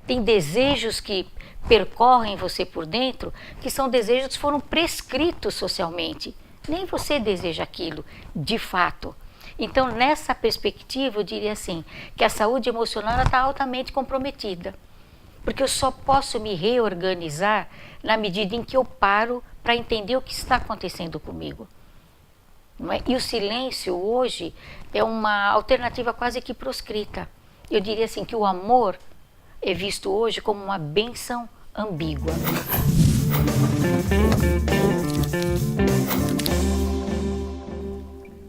Tem desejos que percorrem você por dentro, que são desejos que foram prescritos socialmente. Nem você deseja aquilo, de fato. Então, nessa perspectiva, eu diria assim, que a saúde emocional está altamente comprometida. Porque eu só posso me reorganizar na medida em que eu paro para entender o que está acontecendo comigo. Não é? E o silêncio hoje é uma alternativa quase que proscrita. Eu diria assim que o amor é visto hoje como uma bênção ambígua.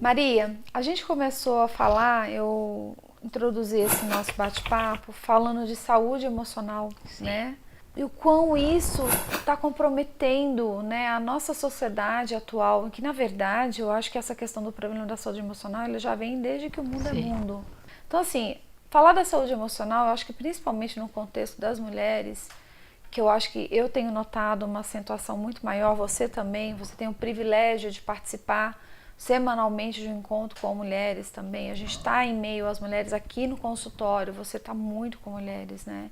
Maria, a gente começou a falar, eu introduzi esse nosso bate-papo falando de saúde emocional, né? E o quão isso está comprometendo, né, a nossa sociedade atual, que na verdade eu acho que essa questão do problema da saúde emocional ele já vem desde que o mundo é mundo. Então assim, falar da saúde emocional, eu acho que principalmente no contexto das mulheres, que eu acho que eu tenho notado uma acentuação muito maior, você também, você tem o privilégio de participar semanalmente de um encontro com mulheres também, a gente está em meio às mulheres aqui no consultório, você está muito com mulheres, né?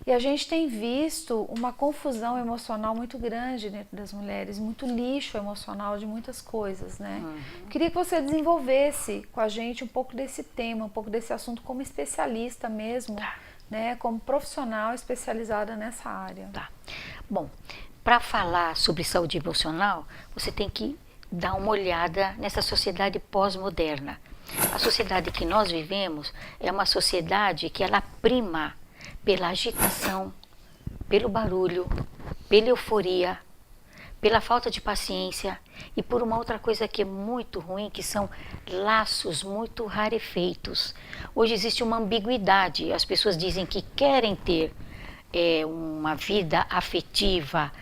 E a gente tem visto uma confusão emocional muito grande dentro das mulheres, muito lixo emocional de muitas coisas, né? Queria que você desenvolvesse com a gente um pouco desse tema, um pouco desse assunto como especialista mesmo, né? Como profissional especializada nessa área. Tá. Bom, para falar sobre saúde emocional, você tem que dar uma olhada nessa sociedade pós-moderna. A sociedade que nós vivemos é uma sociedade que ela prima pela agitação, pelo barulho, pela euforia, pela falta de paciência e por uma outra coisa que é muito ruim, que são laços muito rarefeitos. Hoje existe uma ambiguidade, as pessoas dizem que querem ter uma vida afetiva,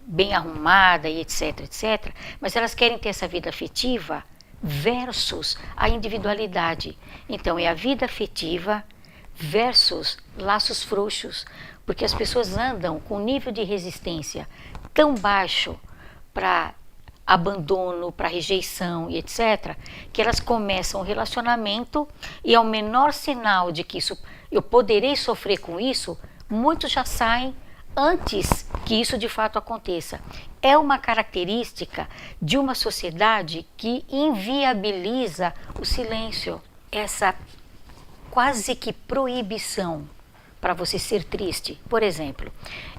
bem arrumada e etc, etc, mas elas querem ter essa vida afetiva versus a individualidade. Então é a vida afetiva versus laços frouxos, porque as pessoas andam com um nível de resistência tão baixo para abandono, para rejeição e etc, que elas começam o relacionamento e ao menor sinal de que isso, eu poderei sofrer com isso, muitos já saem antes que isso de fato aconteça. É uma característica de uma sociedade que inviabiliza o silêncio, essa quase que proibição para você ser triste. Por exemplo,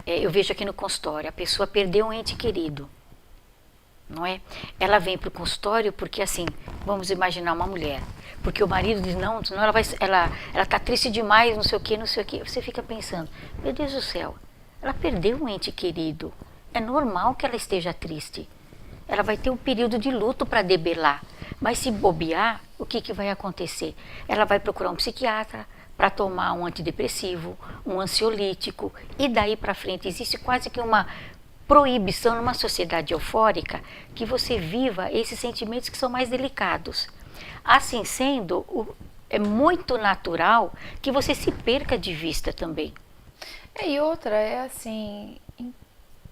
eu vejo aqui no consultório, a pessoa perdeu um ente querido, não é? Ela vem para o consultório porque assim, vamos imaginar uma mulher, porque o marido diz, não, ela está triste demais, não sei o que, não sei o que. Você fica pensando, meu Deus do céu, ela perdeu um ente querido, é normal que ela esteja triste. Ela vai ter um período de luto para debelar, mas se bobear, o que vai acontecer? Ela vai procurar um psiquiatra para tomar um antidepressivo, um ansiolítico, e daí para frente existe quase que uma proibição numa sociedade eufórica que você viva esses sentimentos que são mais delicados. Assim sendo, é muito natural que você se perca de vista também. E outra é assim,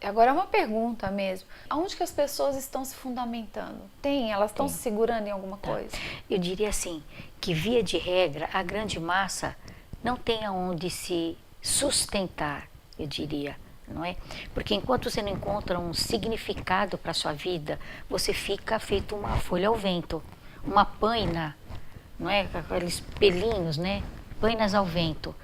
agora é uma pergunta mesmo, aonde que as pessoas estão se fundamentando? Elas estão se segurando em alguma coisa? Eu diria assim, que via de regra, a grande massa não tem aonde se sustentar, eu diria, não é? Porque enquanto você não encontra um significado para a sua vida, você fica feito uma folha ao vento, uma paina, não é? Aqueles pelinhos, né? Painas ao vento.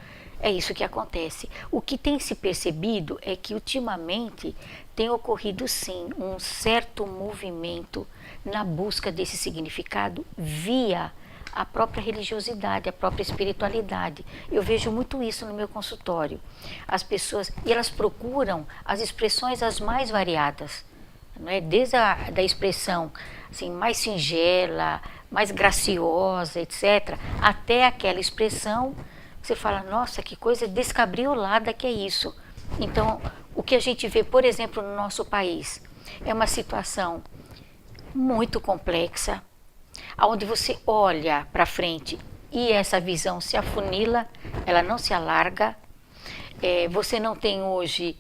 É isso que acontece. O que tem se percebido é que ultimamente tem ocorrido sim um certo movimento na busca desse significado via a própria religiosidade, a própria espiritualidade. Eu vejo muito isso no meu consultório. As pessoas, e elas procuram as expressões as mais variadas, não é? Desde da expressão assim, mais singela, mais graciosa, etc., até aquela expressão você fala, nossa, que coisa descabriolada que é isso. Então, o que a gente vê, por exemplo, no nosso país, é uma situação muito complexa, onde você olha para frente e essa visão se afunila, ela não se alarga, você não tem hoje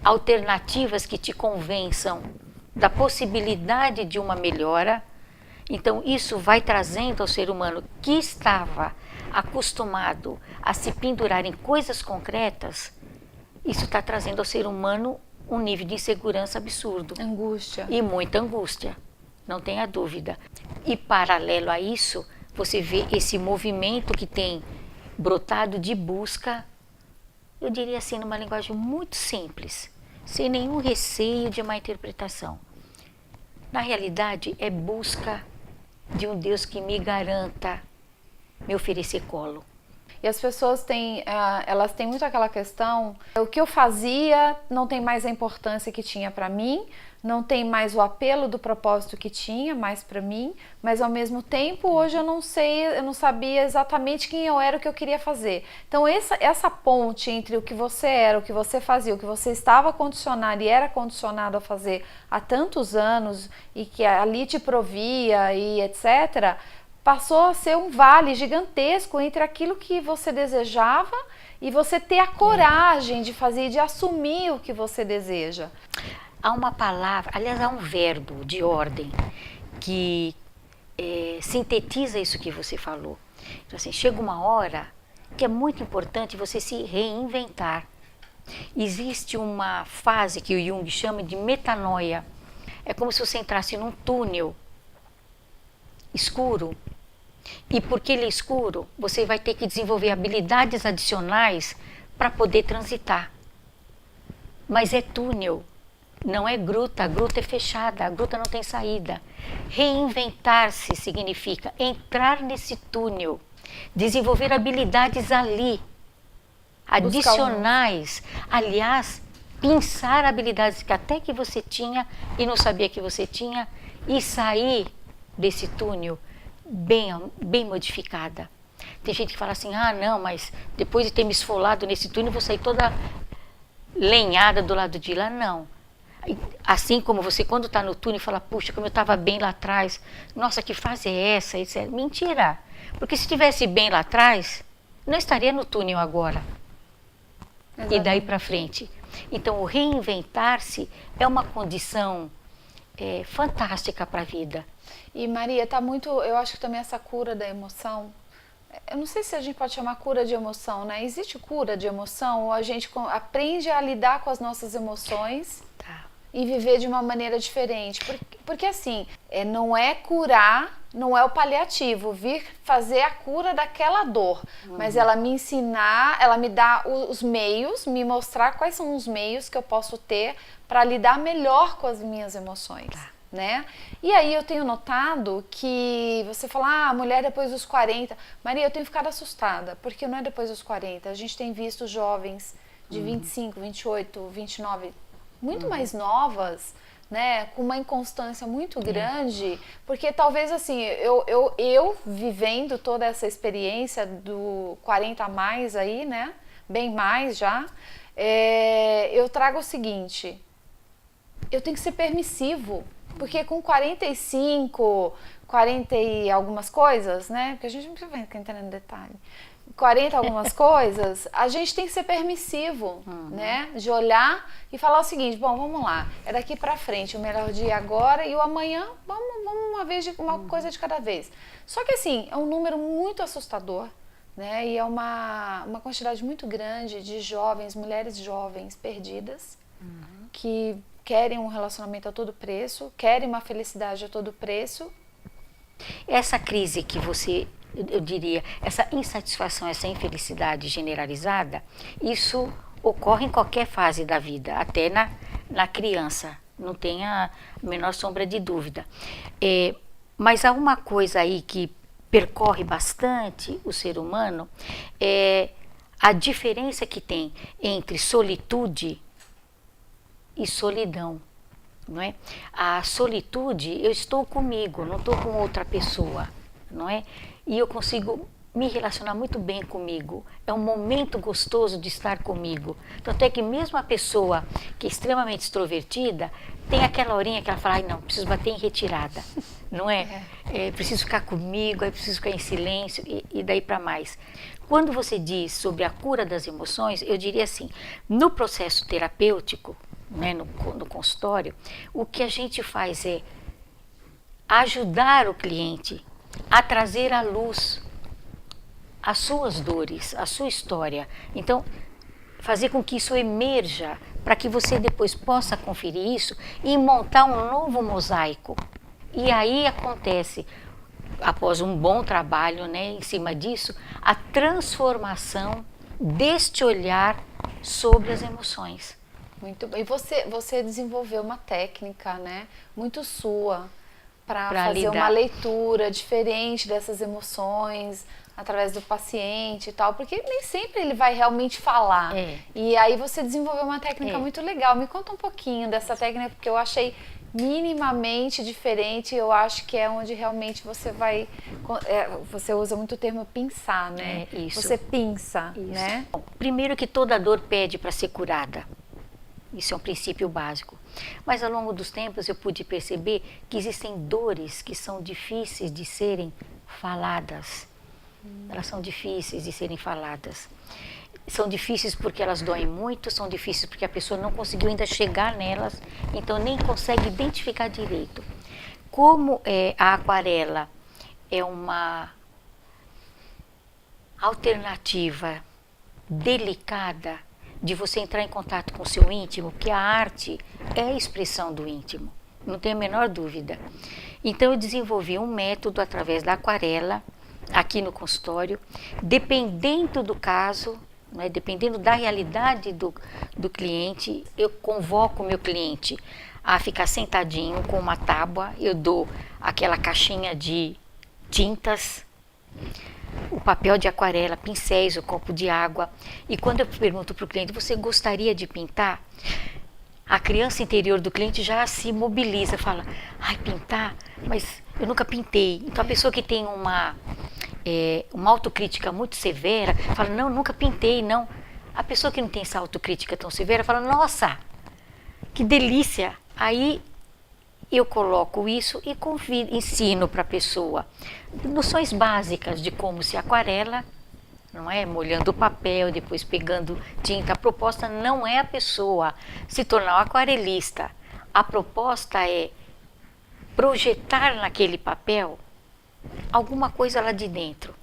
alternativas que te convençam da possibilidade de uma melhora. Então, isso vai trazendo ao ser humano que estava acostumado a se pendurar em coisas concretas, isso está trazendo ao ser humano um nível de insegurança absurdo. Angústia. E muita angústia, não tenha dúvida. E paralelo a isso, você vê esse movimento que tem brotado de busca, eu diria assim, numa linguagem muito simples, sem nenhum receio de má interpretação. Na realidade, é busca de um Deus que me garanta me oferecer colo. E as pessoas têm, elas têm muito aquela questão, o que eu fazia não tem mais a importância que tinha para mim, não tem mais o apelo do propósito que tinha mais para mim, mas ao mesmo tempo hoje eu não sei, eu não sabia exatamente quem eu era, o que eu queria fazer. Então essa ponte entre o que você era, o que você fazia, o que você estava condicionado e era condicionado a fazer há tantos anos e que ali te provia e etc., passou a ser um vale gigantesco entre aquilo que você desejava e você ter a coragem de fazer, de assumir o que você deseja. Há uma palavra, aliás, há um verbo de ordem que sintetiza isso que você falou. Então, assim, chega uma hora que é muito importante você se reinventar. Existe uma fase que o Jung chama de metanoia. É como se você entrasse num túnel escuro. E porque ele é escuro, você vai ter que desenvolver habilidades adicionais para poder transitar. Mas é túnel, não é gruta, a gruta é fechada, a gruta não tem saída. Reinventar-se significa entrar nesse túnel, desenvolver habilidades ali, adicionais. Aliás, pensar habilidades que até que você tinha e não sabia que você tinha e sair desse túnel bem modificada. Tem gente que fala assim, não, mas depois de ter me esfolado nesse túnel, vou sair toda lenhada do lado de lá. Não. Assim como você, quando está no túnel, fala, puxa, como eu estava bem lá atrás, nossa, que fase é essa? Isso é mentira. Porque se estivesse bem lá atrás, não estaria no túnel agora. Exatamente. E daí para frente. Então, o reinventar-se é uma condição fantástica para a vida. E Maria, tá muito, eu acho que também essa cura da emoção, eu não sei se a gente pode chamar cura de emoção, né? Existe cura de emoção ou a gente aprende a lidar com as nossas emoções e viver de uma maneira diferente? Porque assim, não é curar, não é o paliativo, vir fazer a cura daquela dor, mas ela me ensinar, ela me dá os meios, me mostrar quais são os meios que eu posso ter para lidar melhor com as minhas emoções. Né? E aí eu tenho notado que você fala, mulher depois dos 40. Maria, eu tenho ficado assustada, porque não é depois dos 40. A gente tem visto jovens de 25, 28, 29, muito mais novas, né? Com uma inconstância muito grande, porque talvez assim, eu vivendo toda essa experiência do 40 a mais aí, né? Bem mais já, eu trago o seguinte, eu tenho que ser permissivo. Porque com 45, 40 e algumas coisas, né? Porque a gente não precisa entrar no detalhe. 40 algumas coisas, a gente tem que ser permissivo, né? De olhar e falar o seguinte, bom, vamos lá, é daqui pra frente, o melhor dia agora e o amanhã, vamos uma coisa de cada vez. Só que assim, é um número muito assustador, né? E é uma quantidade muito grande de jovens, mulheres jovens perdidas, que querem um relacionamento a todo preço, querem uma felicidade a todo preço. Essa crise que você, eu diria, essa insatisfação, essa infelicidade generalizada, isso ocorre em qualquer fase da vida, até na criança, não tenha a menor sombra de dúvida. Mas há uma coisa aí que percorre bastante o ser humano, é a diferença que tem entre solitude e solidão, não é? A solitude, eu estou comigo, não estou com outra pessoa, não é? E eu consigo me relacionar muito bem comigo. É um momento gostoso de estar comigo. Tanto é que mesmo a pessoa que é extremamente extrovertida, tem aquela horinha que ela fala, não, preciso bater em retirada, não é? Preciso ficar comigo, preciso ficar em silêncio e daí para mais. Quando você diz sobre a cura das emoções, eu diria assim, no processo terapêutico, né, no consultório, o que a gente faz é ajudar o cliente a trazer à luz as suas dores, a sua história. Então, fazer com que isso emerja, para que você depois possa conferir isso e montar um novo mosaico. E aí acontece, após um bom trabalho, né, em cima disso, a transformação deste olhar sobre as emoções. Muito bem. E você desenvolveu uma técnica, né, muito sua, para fazer lidar. uma leitura diferente dessas emoções através do paciente e tal, porque nem sempre ele vai realmente falar. E aí você desenvolveu uma técnica muito legal. Me conta um pouquinho dessa técnica, porque eu achei minimamente diferente. Eu acho que é onde realmente você vai... você usa muito o termo pinçar, né? Isso. Você pinça, Isso. né? Bom, primeiro que toda dor pede para ser curada. Isso é um princípio básico. Mas ao longo dos tempos eu pude perceber que existem dores que são difíceis de serem faladas. Elas são difíceis de serem faladas. São difíceis porque elas doem muito, são difíceis porque a pessoa não conseguiu ainda chegar nelas, então nem consegue identificar direito. Como a aquarela é uma alternativa delicada de você entrar em contato com o seu íntimo, porque a arte é a expressão do íntimo, não tenho a menor dúvida. Então eu desenvolvi um método através da aquarela, aqui no consultório, dependendo do caso, né, dependendo da realidade do cliente, eu convoco o meu cliente a ficar sentadinho com uma tábua, eu dou aquela caixinha de tintas, o papel de aquarela, pincéis, o copo de água. E quando eu pergunto para o cliente, você gostaria de pintar? A criança interior do cliente já se mobiliza, fala, ai, pintar? Mas eu nunca pintei. Então a pessoa que tem uma autocrítica muito severa, fala, não, nunca pintei, não. A pessoa que não tem essa autocrítica tão severa, fala, nossa, que delícia. Aí eu coloco isso e ensino para a pessoa noções básicas de como se aquarela, não é? Molhando o papel, depois pegando tinta. A proposta não é a pessoa se tornar um aquarelista. A proposta é projetar naquele papel alguma coisa lá de dentro.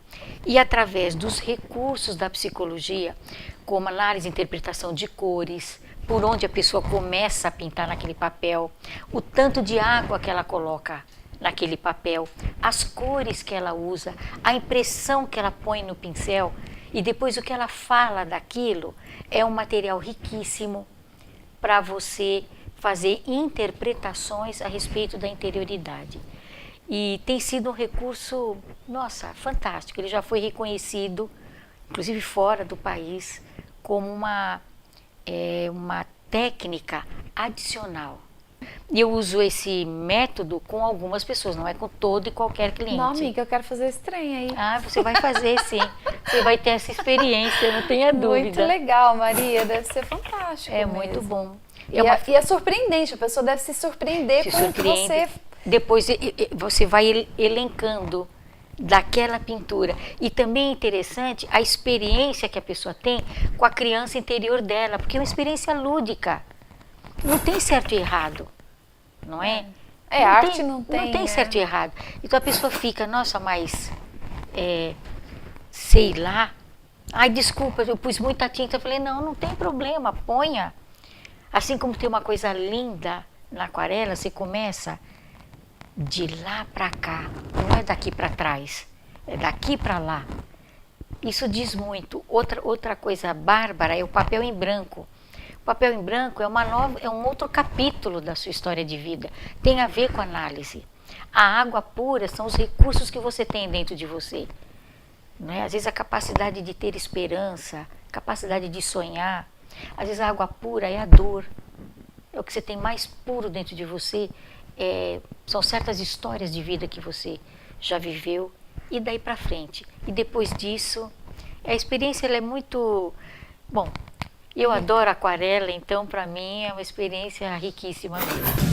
E através dos recursos da psicologia, como análise e interpretação de cores, por onde a pessoa começa a pintar naquele papel, o tanto de água que ela coloca naquele papel, as cores que ela usa, a impressão que ela põe no pincel e depois o que ela fala daquilo, é um material riquíssimo para você fazer interpretações a respeito da interioridade. E tem sido um recurso, nossa, fantástico. Ele já foi reconhecido, inclusive fora do país, como uma técnica adicional. E eu uso esse método com algumas pessoas, não é com todo e qualquer cliente. Não, amiga, eu quero fazer esse trem aí. Ah, você vai fazer sim. Você vai ter essa experiência, não tenha dúvida. Muito legal, Maria, deve ser fantástico. É mesmo. muito bom. E é surpreendente, a pessoa deve se surpreender com você. Depois você vai elencando daquela pintura. E também é interessante a experiência que a pessoa tem com a criança interior dela, porque é uma experiência lúdica. Não tem certo e errado, não é? Não arte tem, não tem. Não tem né? certo e errado. Então a pessoa fica, nossa, mas sei lá. Ai, desculpa, eu pus muita tinta. Eu falei, não tem problema, ponha. Assim como tem uma coisa linda na aquarela, você começa de lá para cá, não é daqui para trás, é daqui para lá. Isso diz muito. Outra coisa bárbara é o papel em branco. O papel em branco é um outro capítulo da sua história de vida. Tem a ver com análise. A água pura são os recursos que você tem dentro de você. Não é? Às vezes a capacidade de ter esperança, capacidade de sonhar. Às vezes a água pura é a dor. É o que você tem mais puro dentro de você. São certas histórias de vida que você já viveu e daí para frente. E depois disso, a experiência ela é muito... Bom, eu adoro aquarela, então para mim é uma experiência riquíssima mesmo.